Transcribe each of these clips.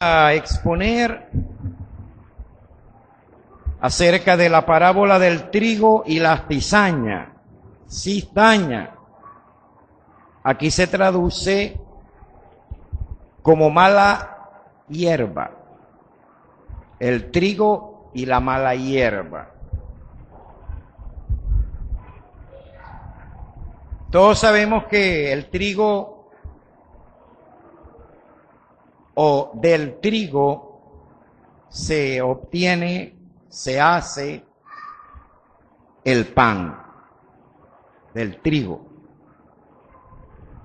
a exponer acerca de la parábola del trigo y la cizaña. Cizaña. Aquí se traduce como mala hierba. El trigo y la mala hierba. Todos sabemos que el trigo o del trigo se obtiene, se hace el pan del trigo.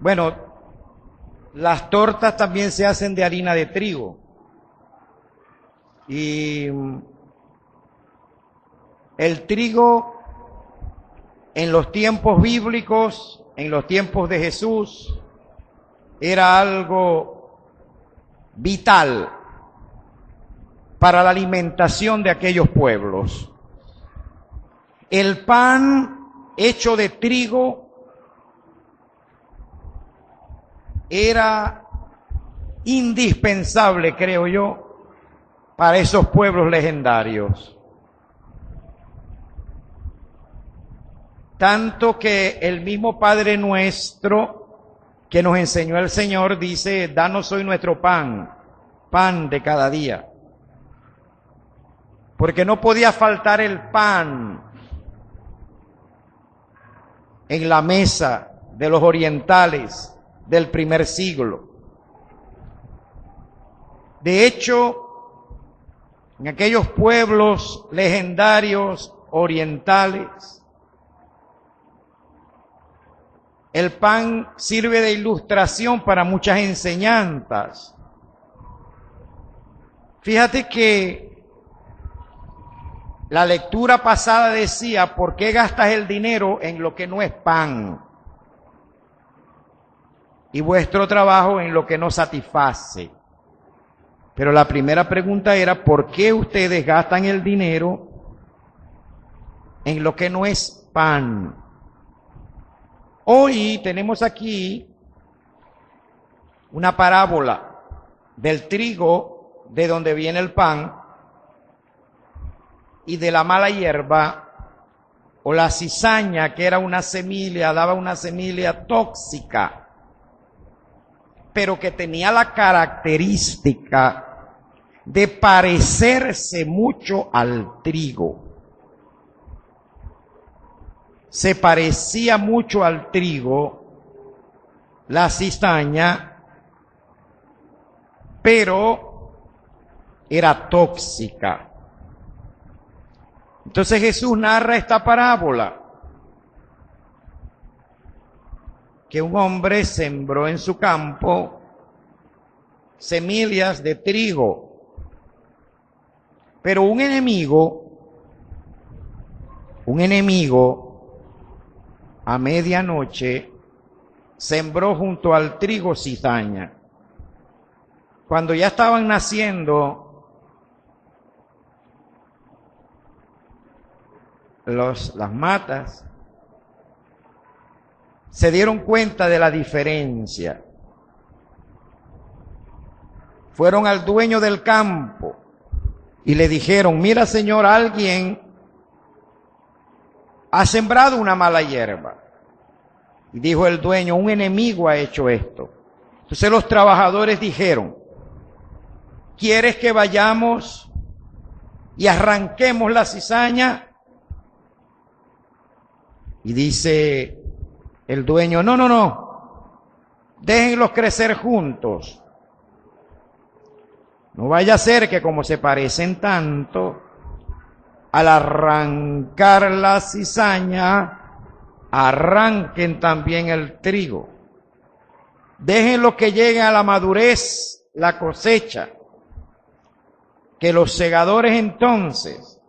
Bueno, las tortas también se hacen de harina de trigo. Y el trigo en los tiempos bíblicos, en los tiempos de Jesús, era algo vital para la alimentación de aquellos pueblos. El pan hecho de trigo era indispensable, creo yo, para esos pueblos legendarios. Tanto que el mismo Padre Nuestro que nos enseñó el Señor dice: danos hoy nuestro pan, pan de cada día. Porque no podía faltar el pan en la mesa de los orientales del primer siglo. De hecho, en aquellos pueblos legendarios orientales, el pan sirve de ilustración para muchas enseñanzas. Fíjate que la lectura pasada decía: ¿por qué gastas el dinero en lo que no es pan? Y vuestro trabajo en lo que no satisface. Pero la primera pregunta era: ¿por qué ustedes gastan el dinero en lo que no es pan? Hoy tenemos aquí una parábola del trigo, de donde viene el pan, y de la mala hierba, o la cizaña, que era una semilla, daba una semilla tóxica, pero que tenía la característica de parecerse mucho al trigo. Se parecía mucho al trigo, la cizaña, pero era tóxica. Entonces Jesús narra esta parábola, que un hombre sembró en su campo semillas de trigo, pero un enemigo a medianoche sembró junto al trigo cizaña. Cuando ya estaban naciendo las matas, se dieron cuenta de la diferencia. Fueron al dueño del campo y le dijeron: mira, señor, alguien ha sembrado una mala hierba. Y dijo el dueño: un enemigo ha hecho esto. Entonces los trabajadores dijeron: ¿quieres que vayamos y arranquemos la cizaña? Y dice el dueño: no, déjenlos crecer juntos. No vaya a ser que, como se parecen tanto, al arrancar la cizaña, arranquen también el trigo. Déjenlo que llegue a la madurez, la cosecha, que los segadores entonces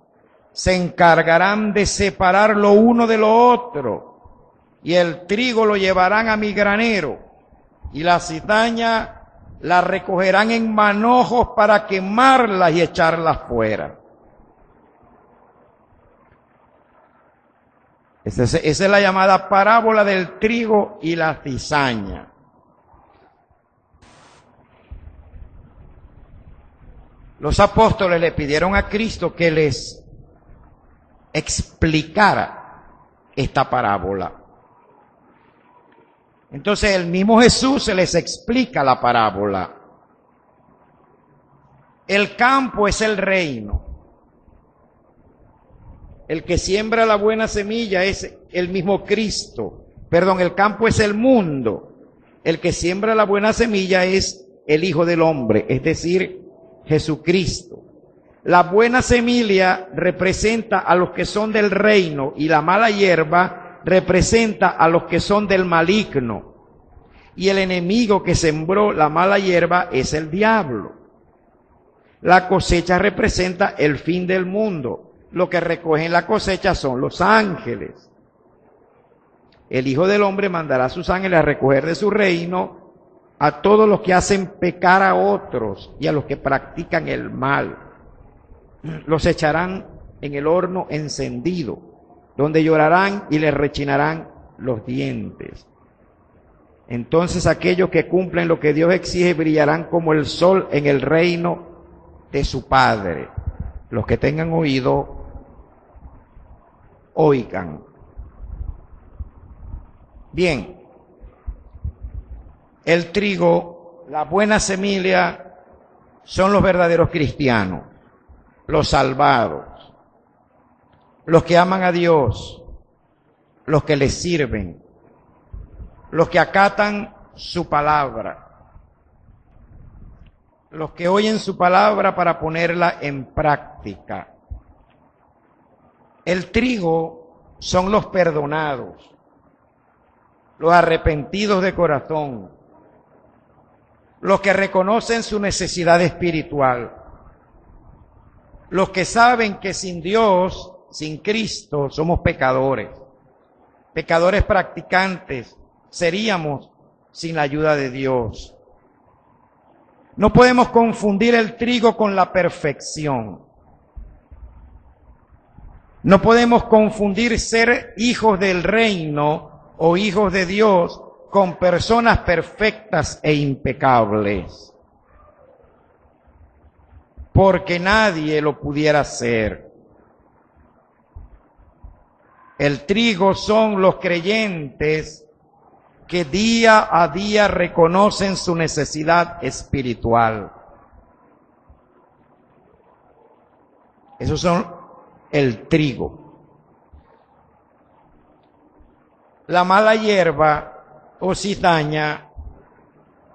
se encargarán de separar lo uno de lo otro, y el trigo lo llevarán a mi granero, y la cizaña la recogerán en manojos para quemarlas y echarlas fuera. Esa es la llamada parábola del trigo y la cizaña. Los apóstoles le pidieron a Cristo que les explicara esta parábola. Entonces el mismo Jesús se les explica la parábola. El campo es el reino. El que siembra la buena semilla es el mismo Cristo. Perdón, el campo es el mundo. El que siembra la buena semilla es el Hijo del Hombre, es decir, Jesucristo. La buena semilla representa a los que son del reino y la mala hierba representa a los que son del maligno. Y el enemigo que sembró la mala hierba es el diablo. La cosecha representa el fin del mundo. Lo que recogen la cosecha son los ángeles. El Hijo del Hombre mandará a sus ángeles a recoger de su reino a todos los que hacen pecar a otros y a los que practican el mal. Los echarán en el horno encendido, donde llorarán y les rechinarán los dientes. Entonces aquellos que cumplen lo que Dios exige brillarán como el sol en el reino de su Padre. Los que tengan oído, oigan. Bien, el trigo, la buena semilla, son los verdaderos cristianos, los salvados, los que aman a Dios, los que le sirven, los que acatan su palabra, los que oyen su palabra para ponerla en práctica. El trigo son los perdonados, los arrepentidos de corazón, los que reconocen su necesidad espiritual, los que saben que sin Dios, sin Cristo, somos pecadores, pecadores practicantes, seríamos sin la ayuda de Dios. No podemos confundir el trigo con la perfección. No podemos confundir ser hijos del reino o hijos de Dios con personas perfectas e impecables. Porque nadie lo pudiera hacer. El trigo son los creyentes que día a día reconocen su necesidad espiritual. Esos son el trigo. La mala hierba o cizaña,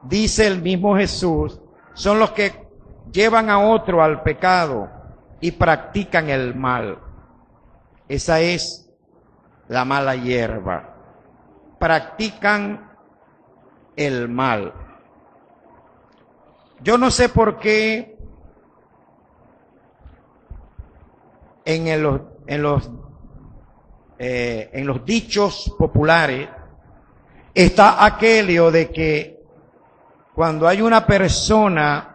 dice el mismo Jesús, son los que llevan a otro al pecado y practican el mal. Esa es la mala hierba. Practican el mal. Yo no sé por qué en los dichos populares está aquello de que cuando hay una persona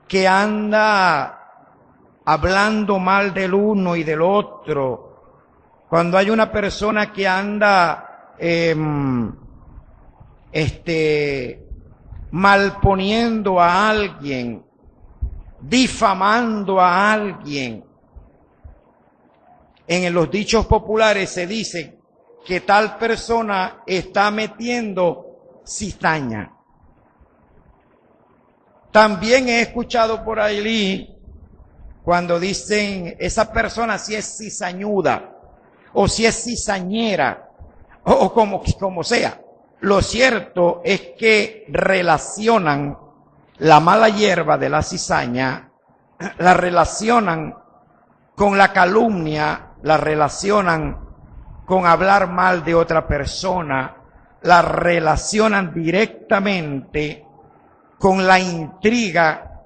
que anda hablando mal del uno y del otro, cuando hay una persona que anda malponiendo a alguien, difamando a alguien. En los dichos populares se dice que tal persona está metiendo cizaña. También he escuchado por ahí cuando dicen esa persona si es cizañuda o si es cizañera o como sea. Lo cierto es que relacionan la mala hierba de la cizaña, la relacionan con la calumnia, la relacionan con hablar mal de otra persona, la relacionan directamente con la intriga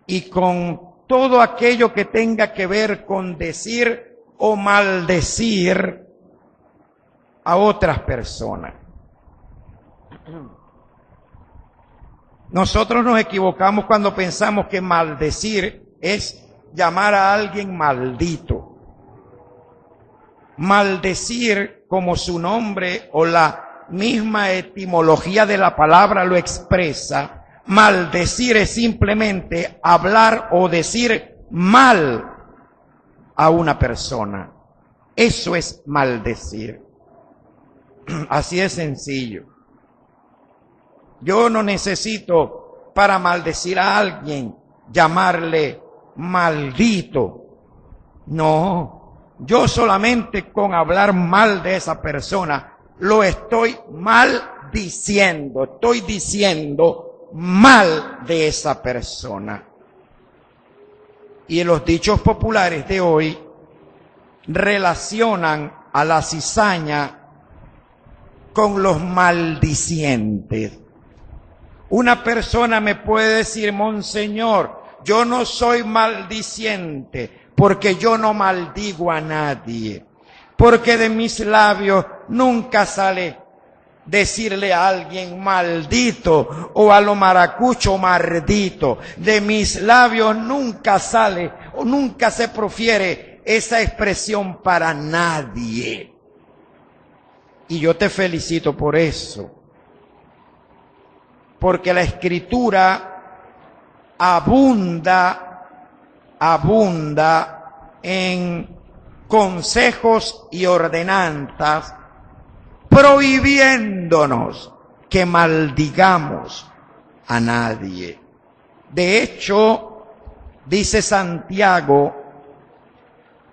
y con todo aquello que tenga que ver con decir o maldecir a otras personas. Nosotros nos equivocamos cuando pensamos que maldecir es llamar a alguien maldito. Maldecir, como su nombre o la misma etimología de la palabra lo expresa, Maldecir es simplemente hablar o decir mal a una persona. Eso es maldecir. Así de sencillo. Yo no necesito para maldecir a alguien llamarle maldito. No, yo solamente con hablar mal de esa persona lo estoy maldiciendo, estoy diciendo mal de esa persona. Y en los dichos populares de hoy relacionan a la cizaña con los maldicientes. Una persona me puede decir: Monseñor, yo no soy maldiciente porque yo no maldigo a nadie, porque de mis labios nunca sale decirle a alguien maldito o a lo maracucho mardito. De mis labios nunca sale o nunca se profiere esa expresión para nadie. Y yo te felicito por eso, porque la Escritura abunda en consejos y ordenanzas prohibiéndonos que maldigamos a nadie. De hecho, dice Santiago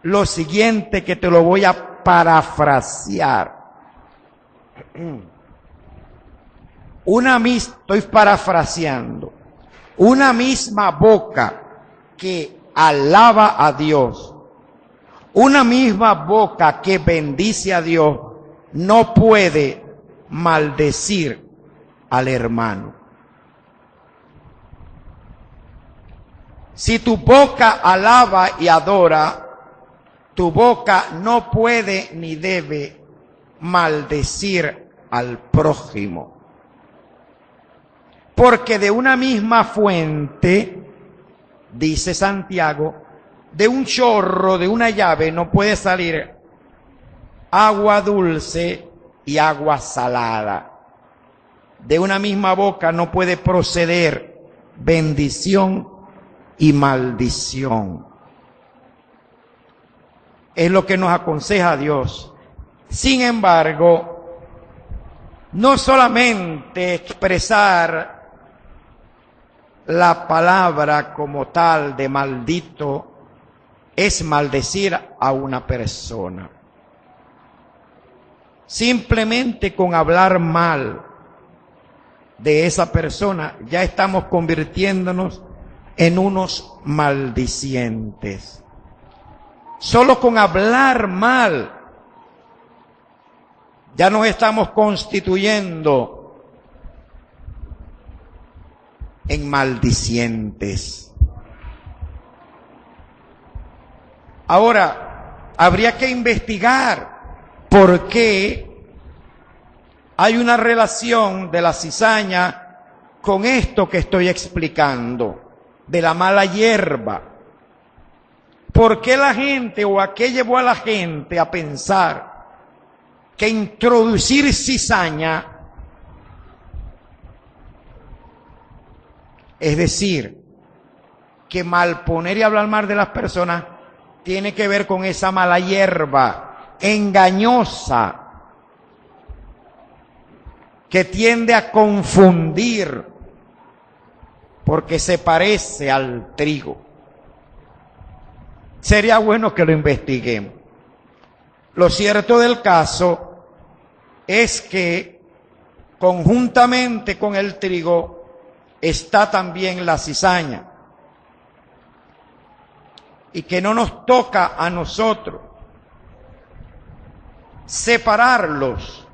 lo siguiente, que te lo voy a parafrasear. Estoy parafraseando. Una misma boca que alaba a Dios, una misma boca que bendice a Dios, no puede maldecir al hermano. Si tu boca alaba y adora, tu boca no puede ni debe maldecir al prójimo. Porque de una misma fuente, dice Santiago, de un chorro, de una llave, no puede salir agua dulce y agua salada. De una misma boca no puede proceder bendición y maldición. Es lo que nos aconseja Dios. Sin embargo, no solamente expresar la palabra como tal de maldito es maldecir a una persona. Simplemente con hablar mal de esa persona ya estamos convirtiéndonos en unos maldicientes. Solo con hablar mal ya nos estamos constituyendo en maldicientes. Ahora, habría que investigar por qué hay una relación de la cizaña con esto que estoy explicando, de la mala hierba. ¿Por qué la gente o a qué llevó a la gente a pensar que introducir cizaña, es decir, que malponer y hablar mal de las personas, tiene que ver con esa mala hierba engañosa que tiende a confundir porque se parece al trigo? Sería bueno que lo investiguemos. Lo cierto del caso es que conjuntamente con el trigo está también la cizaña, y que no nos toca a nosotros separarlos,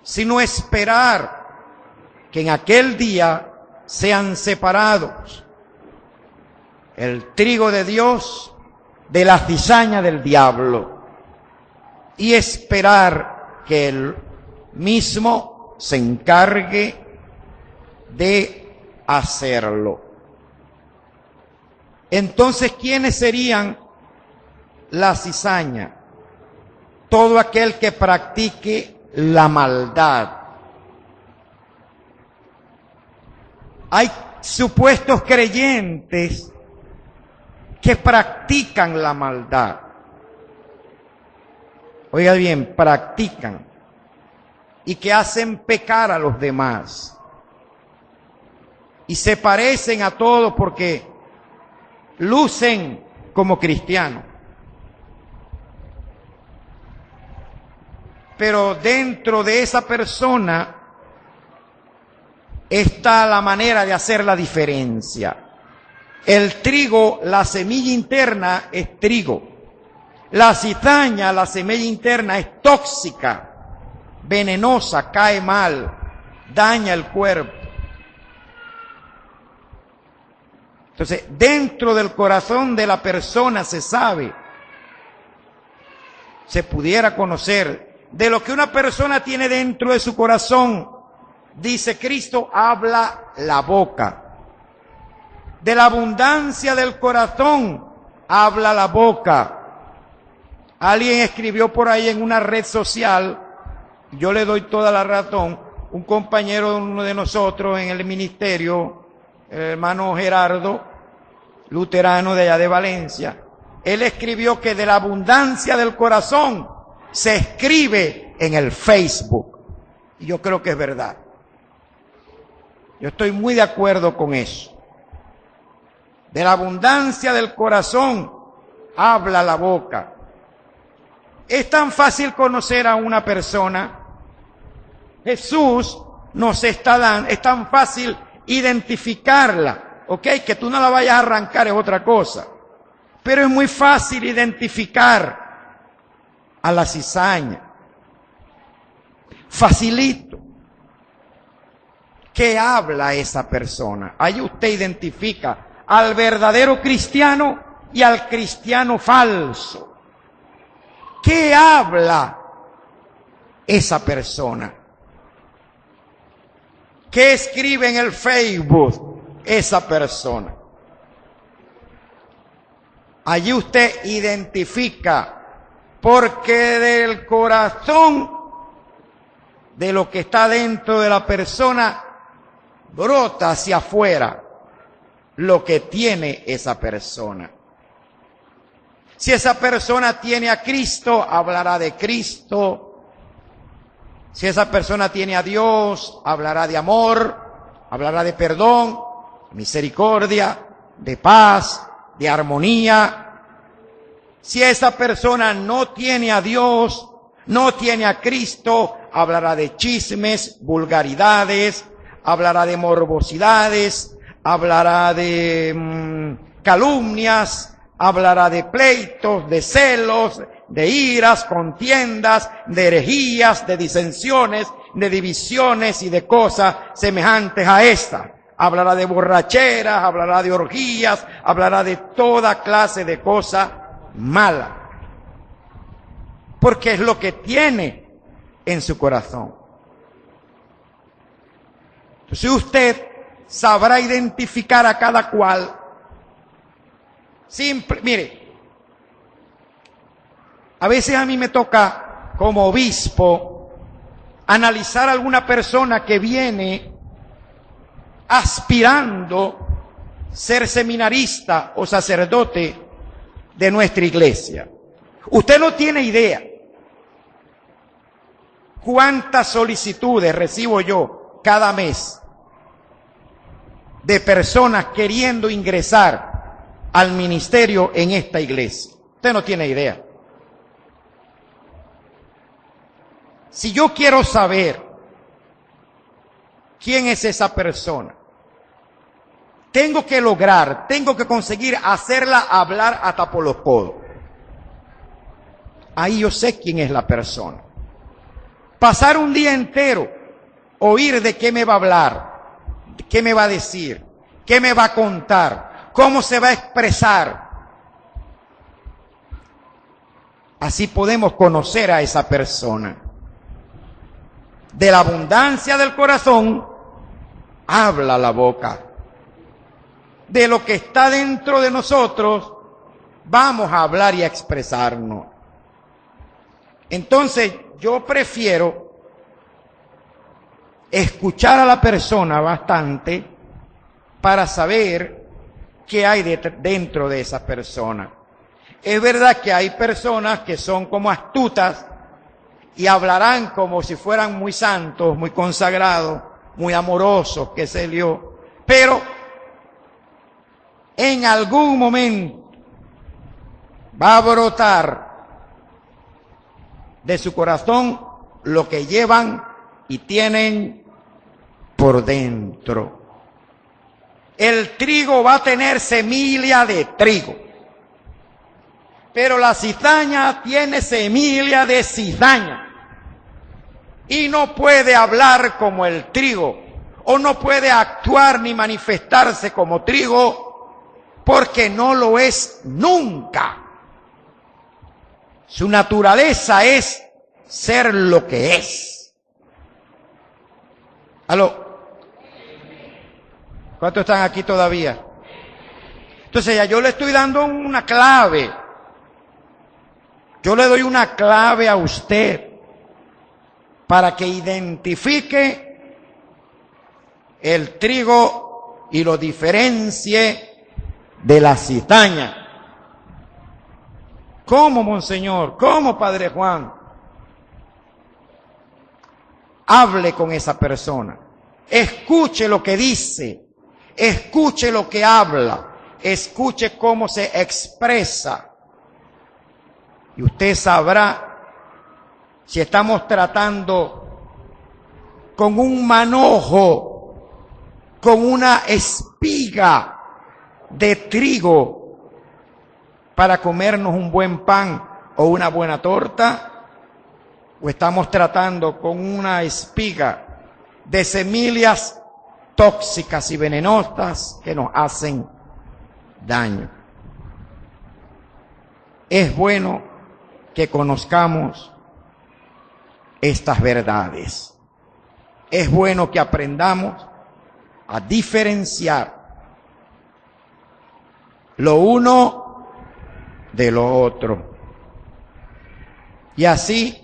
sino esperar que en aquel día sean separados el trigo de Dios de la cizaña del diablo, y esperar que Él mismo se encargue de hacerlo. Entonces, ¿quiénes serían la cizaña? Todo aquel que practique la maldad. Hay supuestos creyentes que practican la maldad. Oiga bien, practican. Y que hacen pecar a los demás. Y se parecen a todos porque lucen como cristianos. Pero dentro de esa persona está la manera de hacer la diferencia. El trigo, la semilla interna es trigo. La cizaña, la semilla interna es tóxica, venenosa, cae mal, daña el cuerpo. Entonces, dentro del corazón de la persona se sabe, se pudiera conocer de lo que una persona tiene dentro de su corazón. Dice Cristo, habla la boca. De la abundancia del corazón, habla la boca. Alguien escribió por ahí en una red social, yo le doy toda la razón, un compañero de uno de nosotros en el ministerio, el hermano Gerardo, luterano de allá de Valencia, él escribió que de la abundancia del corazón se escribe en el Facebook. Y yo creo que es verdad. Yo estoy muy de acuerdo con eso. De la abundancia del corazón habla la boca. Es tan fácil conocer a una persona. Jesús nos está dando, es tan fácil identificarla, ¿ok? Que tú no la vayas a arrancar es otra cosa. Pero es muy fácil identificar a la cizaña. Facilito. ¿Qué habla esa persona? Ahí usted identifica al verdadero cristiano y al cristiano falso. ¿Qué habla esa persona? ¿Qué escribe en el Facebook esa persona? Allí usted identifica, porque del corazón, de lo que está dentro de la persona, brota hacia afuera lo que tiene esa persona. Si esa persona tiene a Cristo, hablará de Cristo. Si esa persona tiene a Dios, hablará de amor, hablará de perdón, misericordia, de paz, de armonía. Si esa persona no tiene a Dios, no tiene a Cristo, hablará de chismes, vulgaridades, hablará de morbosidades, hablará de calumnias, hablará de pleitos, de celos, de iras, contiendas, de herejías, de disensiones, de divisiones y de cosas semejantes a esta. Hablará de borracheras, hablará de orgías, hablará de toda clase de cosas malas. Porque es lo que tiene en su corazón. Entonces usted sabrá identificar a cada cual. Simple, mire, a veces a mí me toca como obispo analizar a alguna persona que viene aspirando ser seminarista o sacerdote de nuestra iglesia. Usted no tiene idea cuántas solicitudes recibo yo cada mes de personas queriendo ingresar al ministerio en esta iglesia. Usted no tiene idea. Si yo quiero saber quién es esa persona, tengo que conseguir hacerla hablar hasta por los codos. Ahí yo sé quién es la persona. Pasar un día entero, oír de qué me va a hablar, qué me va a decir, qué me va a contar, cómo se va a expresar. Así podemos conocer a esa persona. De la abundancia del corazón, habla la boca. De lo que está dentro de nosotros, vamos a hablar y a expresarnos. Entonces, yo prefiero escuchar a la persona bastante para saber qué hay dentro de esa persona. Es verdad que hay personas que son como astutas y hablarán como si fueran muy santos, muy consagrados, muy amorosos, qué sé yo, pero en algún momento va a brotar de su corazón lo que llevan y tienen por dentro. El trigo va a tener semilla de trigo, pero la cizaña tiene semilla de cizaña. Y no puede hablar como el trigo, o no puede actuar ni manifestarse como trigo, porque no lo es nunca. Su naturaleza es ser lo que es. ¿Aló? ¿Cuántos están aquí todavía? Entonces ya yo le estoy dando una clave. Yo le doy una clave a usted para que identifique el trigo y lo diferencie de la cizaña. ¿Cómo, monseñor? ¿Cómo, padre Juan? Hable con esa persona. Escuche lo que dice. Escuche lo que habla. Escuche cómo se expresa. Y usted sabrá si estamos tratando con un manojo, con una espiga de trigo para comernos un buen pan o una buena torta, o estamos tratando con una espiga de semillas tóxicas y venenosas que nos hacen daño. Es bueno que conozcamos estas verdades. Es bueno que aprendamos a diferenciar lo uno de lo otro. Y así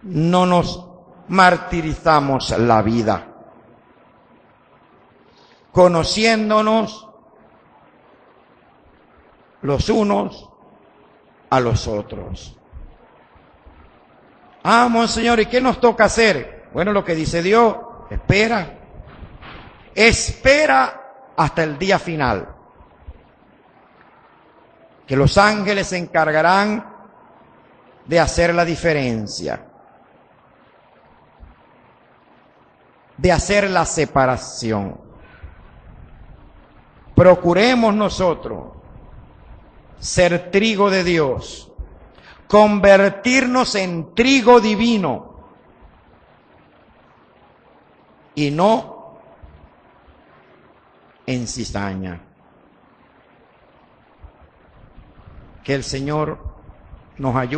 no nos martirizamos la vida, conociéndonos los unos a los otros. Ah, monseñor, ¿y qué nos toca hacer? Bueno, lo que dice Dios, espera. Espera hasta el día final, que los ángeles se encargarán de hacer la diferencia, de hacer la separación. Procuremos nosotros ser trigo de Dios, convertirnos en trigo divino y no en cizaña. Que el Señor nos ayude.